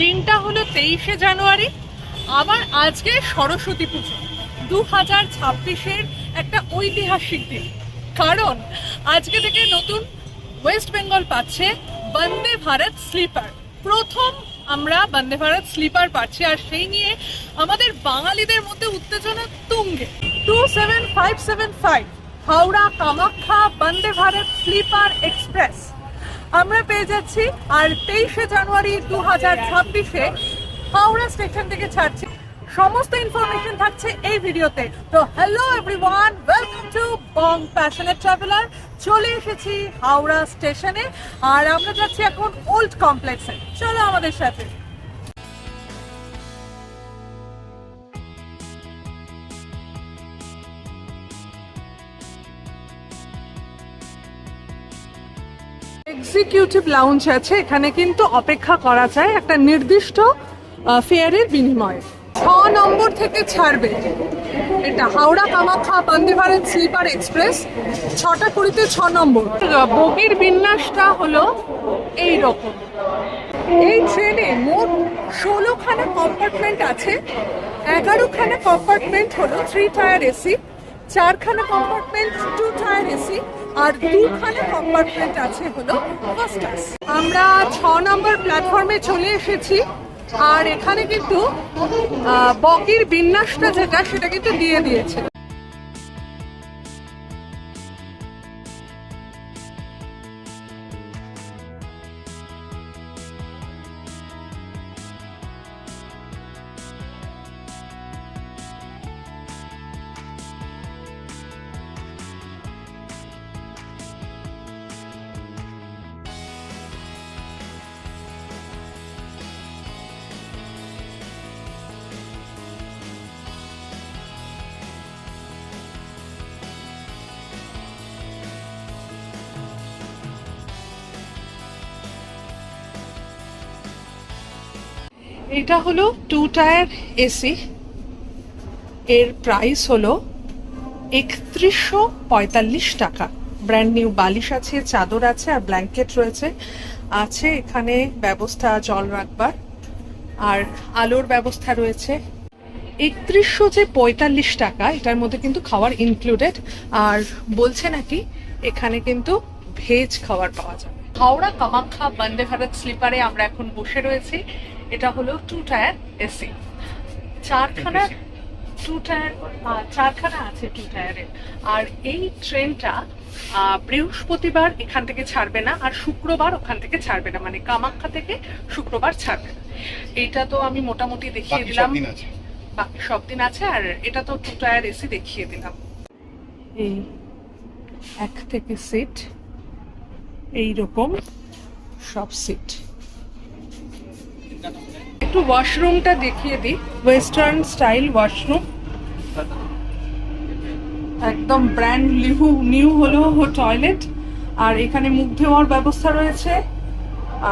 দিনটা হলো 23শে জানুয়ারি। আবার আজকে সরস্বতী পুজো 2026-এর একটা ঐতিহাসিক দিন, কারণ আজকে থেকে নতুন ওয়েস্ট বেঙ্গল পাচ্ছে বন্দে ভারত স্লিপার। প্রথম আমরা বন্দে ভারত স্লিপার পাচ্ছি, আর সেই নিয়ে আমাদের বাঙালিদের মধ্যে উত্তেজনা তুঙ্গে। 27575 হাওড়া কামাখ্যা বন্দে ভারত স্লিপার এক্সপ্রেস আমরা পেয়ে যাচ্ছি। আর 23শে জানুয়ারি 2026-এ হাওড়া স্টেশন থেকে ছাড়ছি। সমস্ত ইনফরমেশন থাকছে এই ভিডিওতে। তো hello everyone, welcome to Bong passionate traveller. চলে এসেছি হাওড়া স্টেশনে, আর আমরা যাচ্ছি এখন ওল্ড কমপ্লেক্সে। চলো আমাদের সাথে। এক্সিকিউটিভ লাউঞ্জ আছে, এখানে কিন্তু অপেক্ষা করা যায় একটা নির্দিষ্ট ফেয়ারের বিনিময়ে। 6 নম্বর থেকে ছাড়বে এটা হাওড়া কামাখ্যা বন্দে ভারত স্লিপার এক্সপ্রেস। 6টা 20-তে 6 নম্বর। বগির বিন্যাসটা হলো এই রকম। এই ট্রেনে মোট 16খানা কম্পার্টমেন্ট আছে। 11খানা কম্পার্টমেন্ট হলো 3 টায়ার এসি, 4খানা কম্পার্টমেন্ট 2 টায়ার এসি, আর 2খানা কম্পার্টমেন্ট আছে হলো ফার্স্ট ক্লাস। আমরা 6 নম্বর প্ল্যাটফর্মে চলে এসেছি, আর এখানে কিন্তু বগির বিন্যাসটা যেটা সেটা কিন্তু দিয়ে দিয়েছে। এটা হলো 2 টায়ার এসি। এর প্রাইস হলো 3145 টাকা। ব্র্যান্ড নিউ বালিশ আছে, চাদর আছে, আর ব্ল্যাঙ্কেট রয়েছে। আছে এখানে ব্যবস্থা জল রাখবার, আর আলোর ব্যবস্থা রয়েছে। 3145 টাকা, এটার মধ্যে কিন্তু খাওয়ার ইনক্লুডেড। আর বলছে নাকি এখানে কিন্তু ভেজ খাবার পাওয়া যাবে। হাওড়া কামাখ্যা বন্দে ভারত স্লিপারে আমরা এখন বসে রয়েছি। এটা হলো 2 টায়ার এসি। 4খানা আছে 2 টায়ারের। আর এই ট্রেনটা বৃহস্পতিবার এখান থেকে ছাড়বে না, আর শুক্রবার ওখান থেকে ছাড়বে না, মানে কামাখ্যা থেকে শুক্রবার ছাড়বে না। এটা তো আমি মোটামুটি দেখিয়ে দিলাম, বাকি সব দিন আছে। আর এটা তো 2 টায়ার এসি দেখিয়ে দিলাম। এই 1 থেকে সিট এইরকম সব সিট। একটু ওয়াশরুমটা দেখিয়ে দিই। ওয়েস্টার্ন স্টাইল ওয়াশরুম, একদম ব্র্যান্ড নিউ হলো টয়লেট। আর এখানে মুখ ধোয়ার ব্যবস্থা রয়েছে,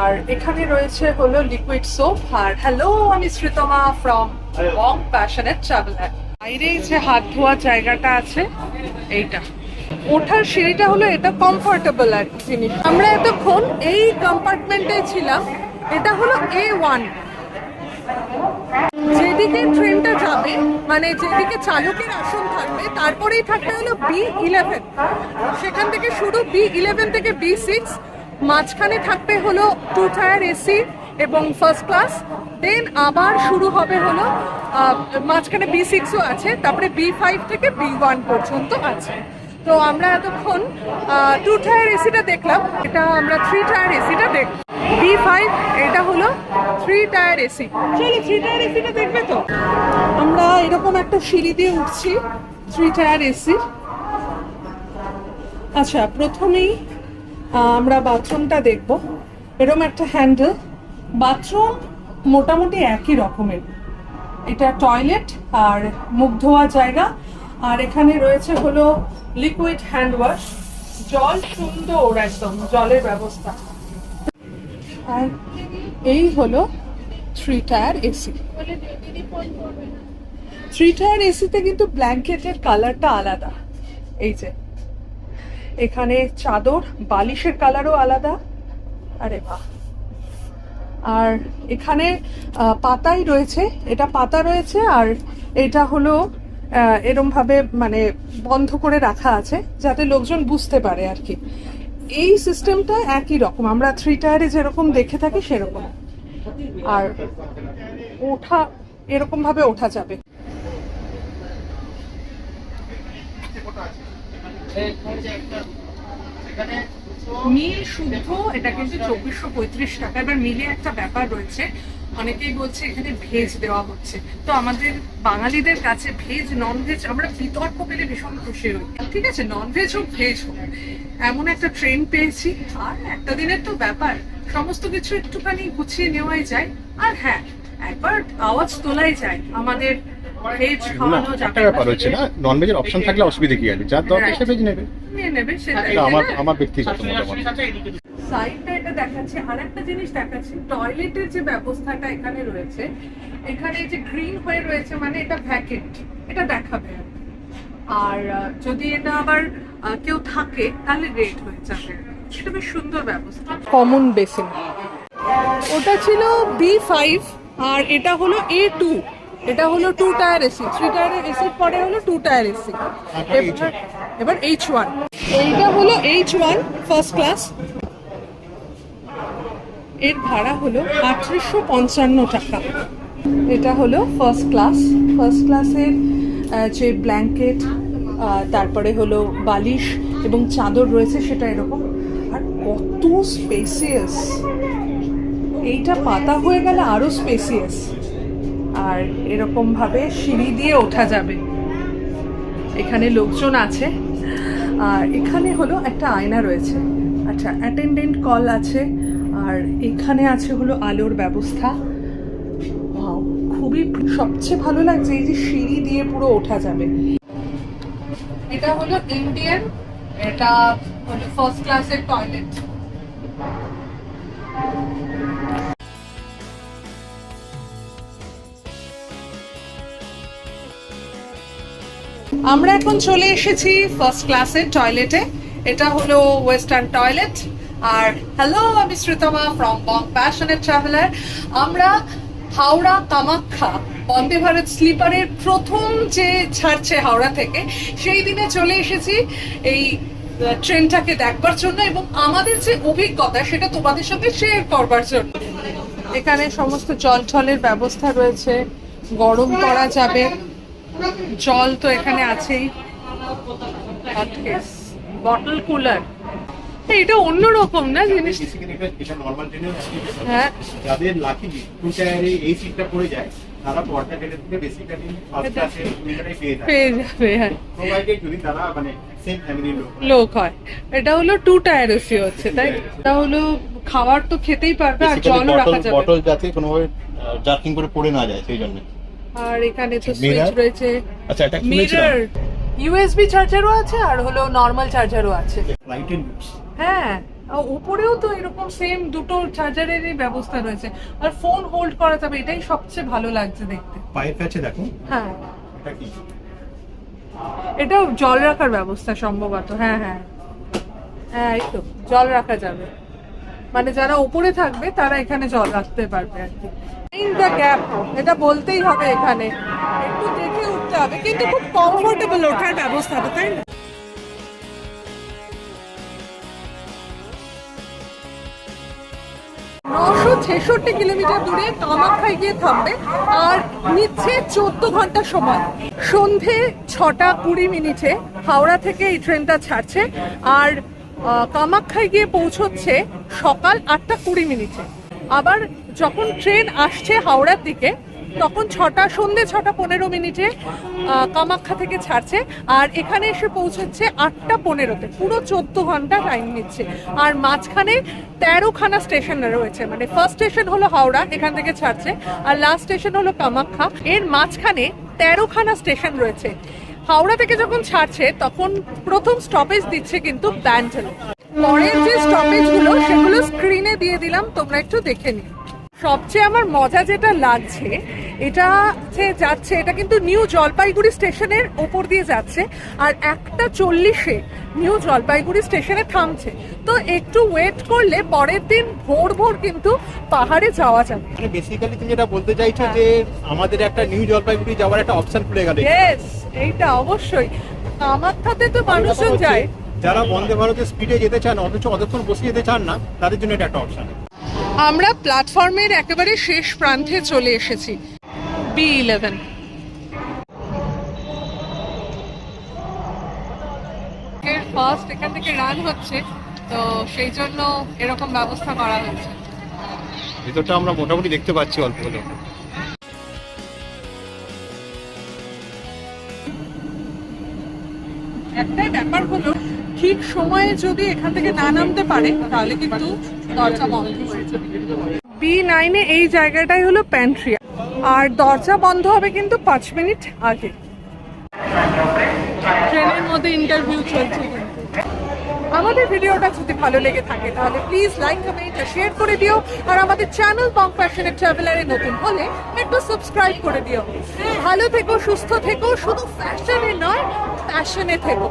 আর এখানে রয়েছে হলো লিকুইড সোপ। আর হ্যালো, আমি Sreetama from Bong passionate traveller. বাইরে যে হাত ধোয়ার জায়গাটা আছে এইটা। ওঠার সিঁড়িটা হলো এটা কমফোর্টেবল আর কি জিনিস। আমরা এতক্ষণ এই কম্পার্টমেন্টে ছিলাম। এটা হলো A1। যেদিকে ট্রেনটা যাবে, মানে যেদিকে চালকের আসন থাকবে, তারপরেই থাকবে হলো B11। সেখান থেকে শুরু B11 থেকে B6। মাঝখানে থাকবে হলো 2 টায়ার এসি এবং ফার্স্ট ক্লাস। দেন আবার শুরু হবে হলো মাঝখানে B6ও আছে, তারপরে B5 থেকে B1 পর্যন্ত আছে। তো আমরা এতক্ষণ 2 টায়ার এসিটা দেখলাম, এটা আমরা 3 টায়ার এসিটা দেখব। B5 এটা হলো 3 টায়ার এসি। চলো 3 টায়ার এসিটা দেখবে তো। আমরা এরকম একটা সিঁড়ি দিয়ে উঠছি 3 টায়ার এসি। আচ্ছা, প্রথমেই আমরা বাথরুমটা দেখব। এরকম একটা হ্যান্ডেল। বাথরুম মোটামুটি একই রকমের। এটা টয়লেট আর মুখ ধোয়া জায়গা। আর এখানে রয়েছে হলো লিকুইড হ্যান্ড ওয়াশ। জল সুন্দর, একদম জলের ব্যবস্থা। আর এই হলো 3 টায়ার এসি। 3 টায়ার এসিতে কিন্তু ব্ল্যাঙ্কেটের কালারটা আলাদা। এই যে এখানে চাদর বালিশের কালারও আলাদা। আরে বাহ। আর এখানে পাতাই রয়েছে, এটা পাতা রয়েছে, আর এটা হলো এরম ভাবে মানে বন্ধ করে রাখা আছে যাতে লোকজন বুঝতে পারে আর কি। এই সিস্টেমটা একই রকম, আমরা 3 টায়ারে যেরকম দেখে থাকি সেরকম। আর ওঠা এরকম ভাবে ওঠা যাবে। মিল শুদ্ধ এটা কিন্তু 2435 টাকা। এবার মিলে একটা ব্যাপার রয়েছে, অনেকেই বলছে এখানে ভেজ দেওয়া হচ্ছে, তো আমাদের বাঙালিদের কাছে ভেজ নন ভেজ আমরা বিতর্ক পেলে ভীষণ খুশি হই। ঠিক আছে, নন ভেজ হোক ভেজ হোক, এমন একটা ট্রেন পেয়েছি, আর একটা দিনের তো ব্যাপার, সমস্ত কিছু একটুখানি গুছিয়ে নেওয়াই যায়। আর হ্যাঁ, একবার আওয়াজ তোলাই যায়, আমাদের ভেজ খাওয়ানো যাবে। একটা ব্যাপার হচ্ছে না, নন ভেজের অপশন থাকলে অসুবিধা কি আছে, যার দরকার সে ভেজ নেবে, নিয়ে নেবে, সেটাই। আমার ব্যক্তিগত মতামত। সাইডটা এটা দেখাচ্ছে। আর একটা জিনিস দেখাচ্ছি, টয়লেটের যে ব্যবস্থাটা এখানে রয়েছে, এখানে যে গ্রিন হয়ে রয়েছে মানে এটা ভ্যাকেন্ট, এটা দেখাবে। আর যদি এটা আবার কেউ থাকে তাহলে রেড হয়ে যাবে। এটা বেশ সুন্দর ব্যবস্থা। কমন বেসিন ওটা ছিল B5, আর এটা হলো A2। এটা হলো 2 টায়ার এসি, 3 টায়ারের এসির পরে হলো 2 টায়ার এসি। এবার H1, এইটা হলো H1 ফার্স্ট ক্লাস। এর ভাড়া হলো 3855 টাকা। এটা হলো ফার্স্ট ক্লাস। ফার্স্ট ক্লাসের যে ব্ল্যাঙ্কেট, তারপরে হলো বালিশ এবং চাদর রয়েছে সেটা এরকম। আর কত স্পেসিয়াস, এইটা পাতা হয়ে গেলে আরো স্পেসিয়াস। আর এরকম ভাবে সিঁড়ি দিয়ে ওঠা যাবে। এখানে লোকজন আছে, আর এখানে হলো একটা আয়না রয়েছে। আচ্ছা, অ্যাটেন্ডেন্ট কল আছে, আর এখানে আছে হলো আলোর ব্যবস্থা। খুবই সবচেয়ে ভালো লাগছে এই যে সিঁড়ি দিয়ে পুরো ওঠা যাবে। এটা হলো ইন্ডিয়ান, এটা হলো ফার্স্ট ক্লাসের টয়লেট। আমরা এখন চলে এসেছি ফার্স্ট ক্লাসের টয়লেটে। এটা হলো ওয়েস্টার্ন টয়লেট। আর হ্যালো, আমি Sreetama from Bong passionate traveller. আমরা হাওড়া কামাখ্যা বন্দে ভারত স্লিপারের প্রথম যে ছাড়ছে হাওড়া থেকে, সেই দিনে চলে এসেছি এই ট্রেনটাকে দেখবার জন্য এবং আমাদের যে অভিজ্ঞতা সেটা তোমাদের সাথে শেয়ার করবার জন্য। এখানে সমস্ত জল টলের ব্যবস্থা রয়েছে, গরম করা যাবে, জল তো এখানে আছেই, বটল কুলার। এটা অন্যরকম না জিনিস। হ্যাঁ, যাদের লাকি 2 টায়ারে এই সিটটা পড়ে যায় তারা পর্দা কেটে থেকে বেসিক্যালি ফার্স্ট ক্লাসে পেয়ে যাবে। হ্যাঁ, প্রোভাইডেড যদি তারা মানে সেম ফ্যামিলির লোক হয়। এটা হলো 2 টায়ার এসি হচ্ছে, তাই? এটা হলো খাবার তো খেতেই পারবে, আর জলও রাখা যাবে, বটল যাতে কোনোভাবে জার্কিং করে পড়ে না যায় সেই জন্য। আর এখানে তো সুইচ রয়েছে। আচ্ছা, এটা কি মিরর, ইউএসবি চার্জারও আছে, আর হলো নরমাল চার্জারও আছে। লাইটের লুকস। হ্যাঁ, উপরেও তো এরকম সেম দুটো চার্জারেরই ব্যবস্থা রয়েছে, আর ফোন হোল্ড করা যাবে। এটাই সবচেয়ে ভালো লাগছে দেখতে। পায়ের কাছে দেখো। হ্যাঁ, এটা কি? এটাও জল রাখার ব্যবস্থা সম্ভবত। হ্যাঁ হ্যাঁ হ্যাঁ, এই তো জল রাখা যাবে, মানে যারা উপরে থাকবে তারা এখানে জল রাখতে পারবে আর কি। ইন দ্য গ্যাপ, এটা বলতেই হবে, এখানে একটু দেখে উঠতে হবে, কিন্তু খুব কমফোর্টেবল ওঠার ব্যবস্থাটা, তাই না? 966 কিলোমিটার দূরে কামাখ্যায় গিয়ে থামবে, আর নিচ্ছে 14 ঘন্টা সময়। সন্ধে 6:20 হাওড়া থেকে এই ট্রেনটা ছাড়ছে, আর কামাখ্যায় গিয়ে পৌঁছচ্ছে সকাল 8:20। আবার যখন ট্রেন আসছে হাওড়ার দিকে তখন সন্ধে 6:15 কামাখ্যা থেকে ছাড়ছে, আর এখানে এসে পৌঁছচ্ছে 8:15। পুরো 14 ঘন্টা টাইম নিচ্ছে। আর মাঝখানে 13খানা স্টেশন রয়েছে, মানে ফার্স্ট স্টেশন হলো হাওড়া, এখান থেকে ছাড়ছে, আর লাস্ট স্টেশন হলো কামাখ্যা। এর মাঝখানে 13খানা স্টেশন রয়েছে। হাওড়া থেকে যখন ছাড়ছে তখন প্রথম স্টপেজ দিচ্ছে কিন্তু ব্যান্ডেল। পরের যে স্টপেজগুলো সেগুলো স্ক্রিনে দিয়ে দিলাম, তোমরা একটু দেখে নিও। সবচেয়ে আমার মজা যেটা লাগছে এটা যে যাচ্ছে এটা কিন্তু নিউ জলপাইগুড়ি স্টেশনের ওপর দিয়ে যাচ্ছে, আর 1:40-এ নিউ জলপাইগুড়ি স্টেশনে থামছে। তো একটু ওয়েট করলে পরের দিন ভোর ভোর কিন্তু পাহাড়ে যাওয়া যাবে। মানে বেসিক্যালি তুমি যেটা বলতে চাইছো যে আমাদের একটা নিউ জলপাইগুড়ি যাওয়ার একটা অপশন খুলে গেল। ইয়েস, এইটা অবশ্যই। আমার সাথে তো মানুষজন যায়। যারা বন্দে ভারতের স্পিডে যেতে চান অথচ অতক্ষণ বসে যেতে চান না, তাদের জন্য এটা একটা অপশন। আমরা প্ল্যাটফর্মের একেবারে শেষ প্রান্তে চলে এসেছি, B11। ফার্স্ট এখান থেকে রান হচ্ছে, তো সেই জন্য এরকম ব্যবস্থা করা হয়েছে। ভিতরটা আমরা মোটামুটি দেখতে পাচ্ছি অল্প হলেও। একটাই ব্যাপার হলো, ঠিক সময়ে যদি এখান থেকে না নামতে পারে তাহলে কিন্তু দরজা বন্ধ হয়ে যাবে। B9-এ এই জায়গাটাই হলো প্যান্ট্রি, আর দরজা বন্ধ হবে কিন্তু 5 মিনিট আগে। ট্রেনের মধ্যে ইন্টারভিউ চলছে। আমাদের ভিডিওটা যদি ভালো লেগে থাকে তাহলে প্লিজ লাইক, কমেন্ট আর শেয়ার করে দিও। আর আমাদের চ্যানেল বং প্যাশনেট ট্রাভেলারে নতুন হলে একটু সাবস্ক্রাইব করে দিও। ভালো থেকো, সুস্থ থেকো, শুধু ফ্যাশনে নয় প্যাশনে থেকো।